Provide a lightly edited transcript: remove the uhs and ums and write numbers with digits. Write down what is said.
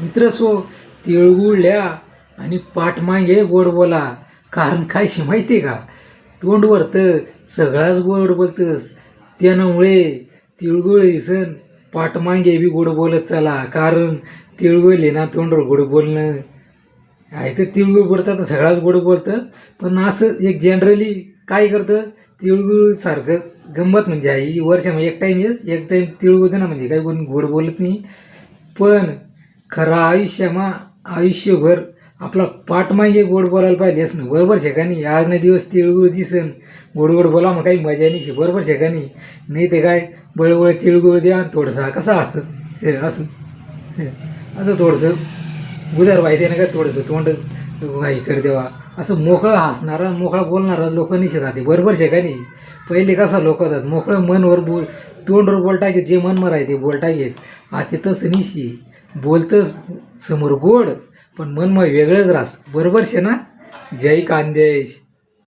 मित्रसो तिळगुळल्या आणि पाठमागे गोड बोला. कारण काय शे माहिती आहे का, तोंड वरतं सगळाच गोड बोलतंस. त्यामुळे तिळगुळ सण पाठमागे बी गोड बोलत चला. कारण तिळगुळ ना तोंडवर गोड बोलणं आहे. तर तिळगुळ बोलतात तर सगळाच गोड बोलतं. पण असं एक जनरली काय करतं, तिळगुळ सारखं गंमत म्हणजे आई वर्षामध्ये एक टाईम तिळगुळ दे ना, म्हणजे काही कोणी गोड बोलत नाही. पण खरा आयुष्यभर आपला पाठमागे गोड बोलायला पाहिजे असं बरोबर शे का नाही. आज नाही दिवस तिळगुळ दिसन गोड गोड बोला, मग काही मजा नाही शे. बरोबर शे का नाही ते काय बळबळ तिळगुळ द्या थोडंसं कसं असतं हे असं असं थोडंसं उदार माहिती आहे ना का, थोडंसं तोंड इकडे देवा असं मोकळं हसणारा मोकळा बोलणारा लोक निश्चित राहते. बरोबर शे का नाही. पहिले कसा लोक होतात मोकळं मनवर तोंडवर बोलटा घेत, जे मन मराय ते बोलटा घेत. आता तसं निशी बोलतं समोर गोड पण मन मग वेगळंच रास. बरोबर शे ना. जय कांदेश.